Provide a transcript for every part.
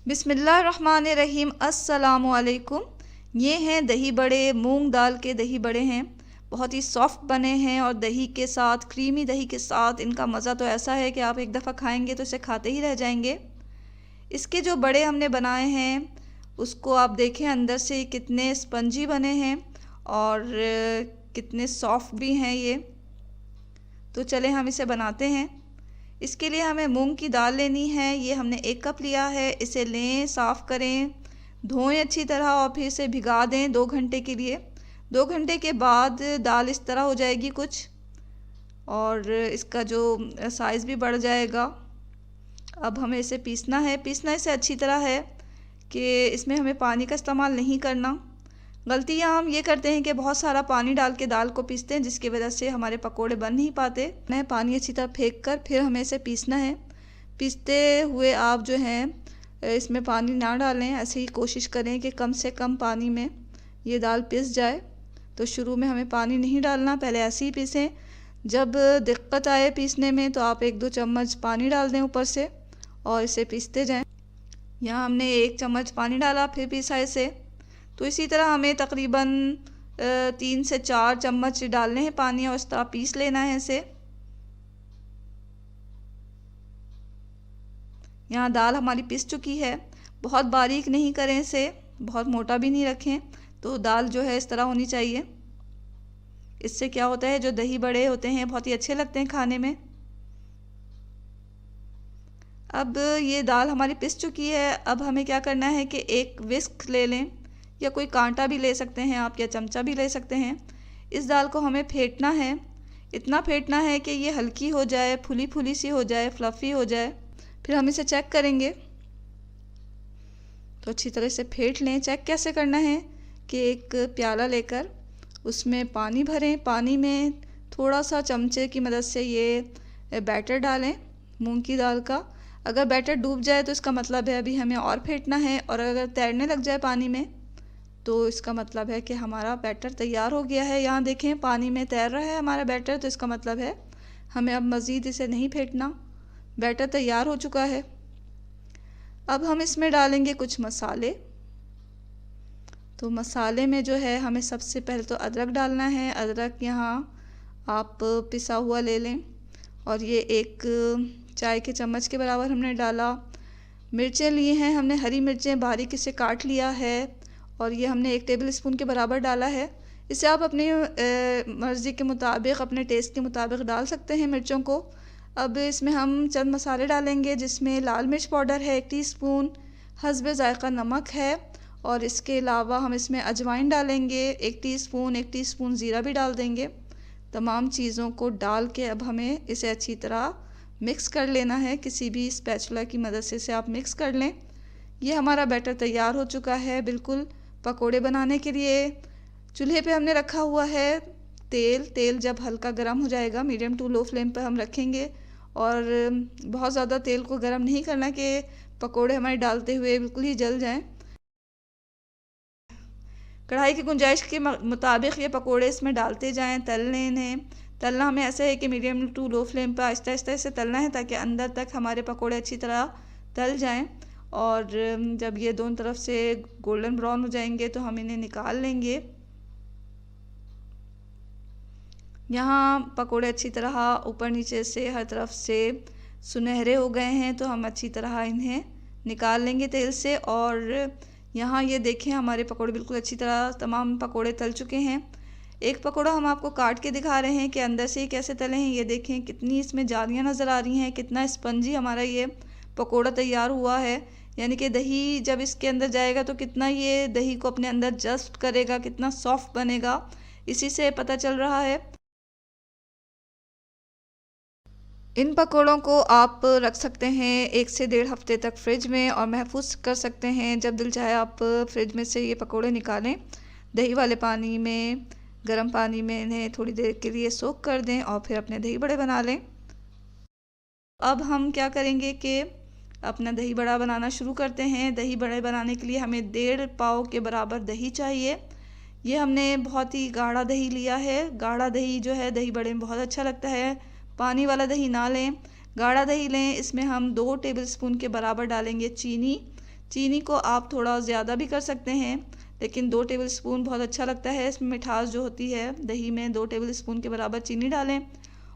बिस्मिल्लाहिर्रहमानिर्रहीम। अस्सलामुअलैकुम। ये हैं दही बड़े, मूंग दाल के दही बड़े हैं। बहुत ही सॉफ्ट बने हैं और दही के साथ, क्रीमी दही के साथ इनका मज़ा तो ऐसा है कि आप एक दफ़ा खाएंगे तो इसे खाते ही रह जाएंगे। इसके जो बड़े हमने बनाए हैं उसको आप देखें अंदर से कितने स्पंजी बने हैं और कितने सॉफ्ट भी हैं ये। तो चलें हम इसे बनाते हैं। इसके लिए हमें मूंग की दाल लेनी है। ये हमने 1 कप लिया है। इसे लें, साफ़ करें, धोएं अच्छी तरह और फिर इसे भिगा दें 2 घंटे के लिए। 2 घंटे के बाद दाल इस तरह हो जाएगी कुछ, और इसका जो साइज़ भी बढ़ जाएगा। अब हमें इसे पीसना है। पीसना इसे अच्छी तरह है कि इसमें हमें पानी का इस्तेमाल नहीं करना। गलतियाँ हम ये करते हैं कि बहुत सारा पानी डाल के दाल को पीसते हैं, जिसकी वजह से हमारे पकोड़े बन नहीं पाते। मैं पानी अच्छी तरह फेंक कर फिर हमें इसे पीसना है। पीसते हुए आप जो हैं इसमें पानी ना डालें, ऐसे ही कोशिश करें कि कम से कम पानी में ये दाल पिस जाए। तो शुरू में हमें पानी नहीं डालना, पहले ऐसे ही पीसें। जब दिक्कत आए पीसने में तो आप 1-2 चम्मच पानी डाल दें ऊपर से और इसे पीसते जाएँ। यहाँ हमने 1 चम्मच पानी डाला, फिर पीसा इसे। तो इसी तरह हमें तकरीबन 3 से 4 चम्मच डालने हैं पानी और इस तरह पीस लेना है इसे। यहाँ दाल हमारी पिस चुकी है। बहुत बारीक नहीं करें इसे, बहुत मोटा भी नहीं रखें। तो दाल जो है इस तरह होनी चाहिए। इससे क्या होता है, जो दही बड़े होते हैं बहुत ही अच्छे लगते हैं खाने में। अब ये दाल हमारी पिस चुकी है। अब हमें क्या करना है कि एक विस्क ले लें, या कोई कांटा भी ले सकते हैं आप, या चमचा भी ले सकते हैं। इस दाल को हमें फेंटना है। इतना फेंटना है कि ये हल्की हो जाए, फुली फुली सी हो जाए, फ्लफ़ी हो जाए। फिर हम इसे चेक करेंगे। तो अच्छी तरह से फेंट लें। चेक कैसे करना है कि एक प्याला लेकर उसमें पानी भरें। पानी में थोड़ा सा चमचे की मदद से ये बैटर डालें मूंग की दाल का। अगर बैटर डूब जाए तो इसका मतलब है अभी हमें और फेंटना है, और अगर तैरने लग जाए पानी में तो इसका मतलब है कि हमारा बैटर तैयार हो गया है। यहाँ देखें पानी में तैर रहा है हमारा बैटर, तो इसका मतलब है हमें अब मज़ीद इसे नहीं फेंटना, बैटर तैयार हो चुका है। अब हम इसमें डालेंगे कुछ मसाले। तो मसाले में जो है हमें सबसे पहले तो अदरक डालना है। अदरक यहाँ आप पिसा हुआ ले लें, और ये 1 चाय के चम्मच के बराबर हमने डाला। मिर्चें लिए हैं हमने, हरी मिर्चें बारीक इसे काट लिया है, और ये हमने 1 टेबल स्पून के बराबर डाला है। इसे आप अपनी मर्ज़ी के मुताबिक, अपने टेस्ट के मुताबिक डाल सकते हैं मिर्चों को। अब इसमें हम चंद मसाले डालेंगे, जिसमें लाल मिर्च पाउडर है 1 टीस्पून, हस्बे ज़ायक़ा नमक है, और इसके अलावा हम इसमें अजवाइन डालेंगे 1 टीस्पून, 1 टीस्पून ज़ीरा भी डाल देंगे। तमाम चीज़ों को डाल के अब हमें इसे अच्छी तरह मिक्स कर लेना है। किसी भी स्पैचुला की मदद से इसे आप मिक्स कर लें। ये हमारा बैटर तैयार हो चुका है बिल्कुल पकोड़े बनाने के लिए। चूल्हे पे हमने रखा हुआ है तेल जब हल्का गर्म हो जाएगा, मीडियम टू लो फ्लेम पर हम रखेंगे, और बहुत ज़्यादा तेल को गर्म नहीं करना कि पकोड़े हमारे डालते हुए बिल्कुल ही जल जाएं। कढ़ाई की गुंजाइश के मुताबिक ये पकोड़े इसमें डालते जाएं, तल लें इन्हें। तलना हमें ऐसे है कि मीडियम टू लो फ्लेम पर आहिस्ता आहिस्ता इसे तलना है, ताकि अंदर तक हमारे पकोड़े अच्छी तरह तल जाएं। और जब ये दोनों तरफ से गोल्डन ब्राउन हो जाएंगे तो हम इन्हें निकाल लेंगे। यहाँ पकोड़े अच्छी तरह ऊपर नीचे से हर तरफ से सुनहरे हो गए हैं, तो हम अच्छी तरह इन्हें निकाल लेंगे तेल से। और यहाँ ये देखें हमारे पकोड़े बिल्कुल अच्छी तरह तमाम पकोड़े तल चुके हैं। एक पकोड़ा हम आपको काट के दिखा रहे हैं कि अंदर से कैसे तले हैं। ये देखें कितनी इसमें जालियाँ नज़र आ रही हैं, कितना स्पंजी हमारा ये पकोड़ा तैयार हुआ है। यानी कि दही जब इसके अंदर जाएगा तो कितना ये दही को अपने अंदर जस्ट करेगा, कितना सॉफ्ट बनेगा, इसी से पता चल रहा है। इन पकोड़ों को आप रख सकते हैं 1 से 1.5 हफ्ते तक फ्रिज में, और महफूज कर सकते हैं। जब दिल चाहे आप फ्रिज में से ये पकोड़े निकालें, दही वाले पानी में, गर्म पानी में इन्हें थोड़ी देर के लिए सोक कर दें, और फिर अपने दही बड़े बना लें। अब हम क्या करेंगे कि अपना दही बड़ा बनाना शुरू करते हैं। दही बड़े बनाने के लिए हमें 1.5 पाव के बराबर दही चाहिए। ये हमने बहुत ही गाढ़ा दही लिया है। गाढ़ा दही जो है दही बड़े में बहुत अच्छा लगता है। पानी वाला दही ना लें, गाढ़ा दही लें। इसमें हम 2 टेबलस्पून के बराबर डालेंगे चीनी। चीनी को आप थोड़ा ज़्यादा भी कर सकते हैं, लेकिन 2 टेबलस्पून बहुत अच्छा लगता है। इसमें मिठास जो होती है दही में 2 टेबलस्पून के बराबर चीनी डालें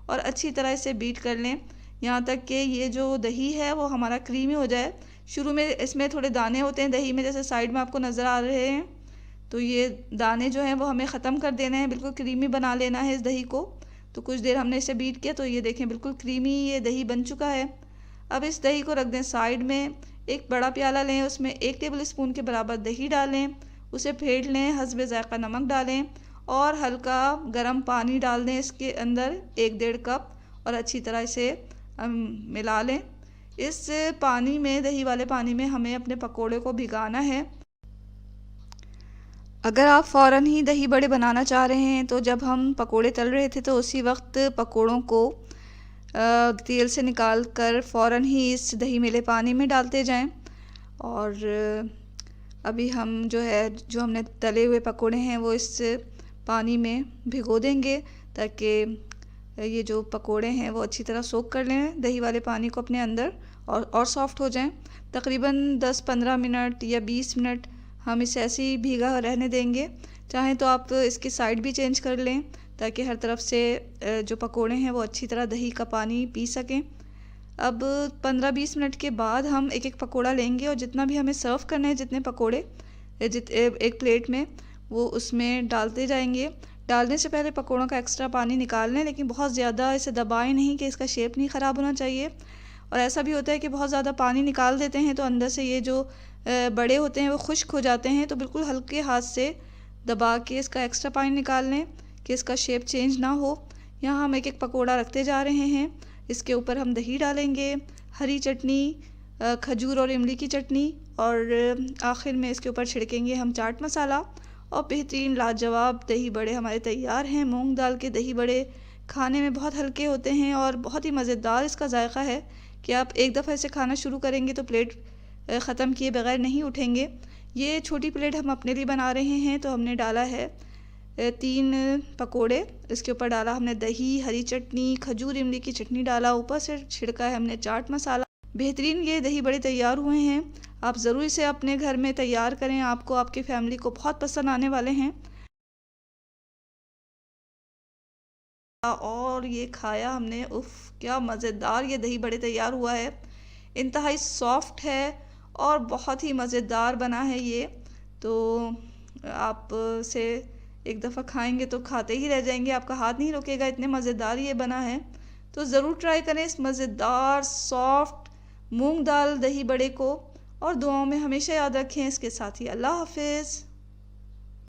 और अच्छी तरह इसे बीट कर लें यहाँ तक कि ये जो दही है वो हमारा क्रीमी हो जाए। शुरू में इसमें थोड़े दाने होते हैं दही में, जैसे साइड में आपको नज़र आ रहे हैं, तो ये दाने जो हैं वो हमें ख़त्म कर देना है, बिल्कुल क्रीमी बना लेना है इस दही को। तो कुछ देर हमने इसे बीट किया तो ये देखें बिल्कुल क्रीमी ये दही बन चुका है। अब इस दही को रख दें साइड में। एक बड़ा प्याला लें, उसमें 1 टेबलस्पून के बराबर दही डालें, उसे फेंट लें, हस्बे ज़ायक़ा नमक डालें और हल्का गर्म पानी डाल दें इसके अंदर 1-1.5 कप और अच्छी तरह इसे मिला लें। इस पानी में, दही वाले पानी में हमें अपने पकोड़े को भिगाना है। अगर आप फ़ौरन ही दही बड़े बनाना चाह रहे हैं तो जब हम पकोड़े तल रहे थे तो उसी वक्त पकोड़ों को तेल से निकाल कर फ़ौरन ही इस दही मिले पानी में डालते जाएं। और अभी हम जो हमने तले हुए पकोड़े हैं वो इस पानी में भिगो देंगे ताकि ये जो पकोड़े हैं वो अच्छी तरह सोख कर लें दही वाले पानी को अपने अंदर और सॉफ़्ट हो जाएं। तकरीबन 10-15 मिनट या 20 मिनट हम इसे ऐसे ही भीगा रहने देंगे। चाहें तो आप इसकी साइड भी चेंज कर लें ताकि हर तरफ से जो पकोड़े हैं वो अच्छी तरह दही का पानी पी सकें। अब 15-20 मिनट के बाद हम एक एक पकोड़ा लेंगे और जितना भी हमें सर्व करना है, जितने पकोड़े एक प्लेट में, वो उसमें डालते जाएंगे। डालने से पहले पकोड़ों का एक्स्ट्रा पानी निकाल लें, लेकिन बहुत ज़्यादा इसे दबाएं नहीं कि इसका शेप नहीं ख़राब होना चाहिए। और ऐसा भी होता है कि बहुत ज़्यादा पानी निकाल देते हैं तो अंदर से ये जो बड़े होते हैं वो खुश्क हो जाते हैं। तो बिल्कुल हल्के हाथ से दबा के इसका एक्स्ट्रा पानी निकाल लें कि इसका शेप चेंज ना हो। यहाँ हम एक एक पकोड़ा रखते जा रहे हैं। इसके ऊपर हम दही डालेंगे, हरी चटनी, खजूर और इमली की चटनी और आखिर में इसके ऊपर छिड़केंगे हम चाट मसाला और बेहतरीन लाजवाब दही बड़े हमारे तैयार हैं। मूंग दाल के दही बड़े खाने में बहुत हल्के होते हैं और बहुत ही मज़ेदार इसका जायका है कि आप एक दफ़ा इसे खाना शुरू करेंगे तो प्लेट ख़त्म किए बगैर नहीं उठेंगे। ये छोटी प्लेट हम अपने लिए बना रहे हैं तो हमने डाला है 3 पकोड़े। इसके ऊपर डाला हमने दही, हरी चटनी, खजूर इमली की चटनी डाला, ऊपर से छिड़का है हमने चाट मसाला। बेहतरीन ये दही बड़े तैयार हुए हैं। आप ज़रूर इसे अपने घर में तैयार करें, आपको आपकी फैमिली को बहुत पसंद आने वाले हैं। और ये खाया हमने, उफ़ क्या मज़ेदार ये दही बड़े तैयार हुआ है। इंतहाई सॉफ्ट है और बहुत ही मज़ेदार बना है ये। तो आप से एक दफ़ा खाएंगे तो खाते ही रह जाएंगे, आपका हाथ नहीं रुकेगा, इतने मज़ेदार ये बना है। तो ज़रूर ट्राई करें इस मज़ेदार सॉफ्ट मूंग दाल दही बड़े को और दुआओं में हमेशा याद रखें। इसके साथ ही अल्लाह हाफिज़।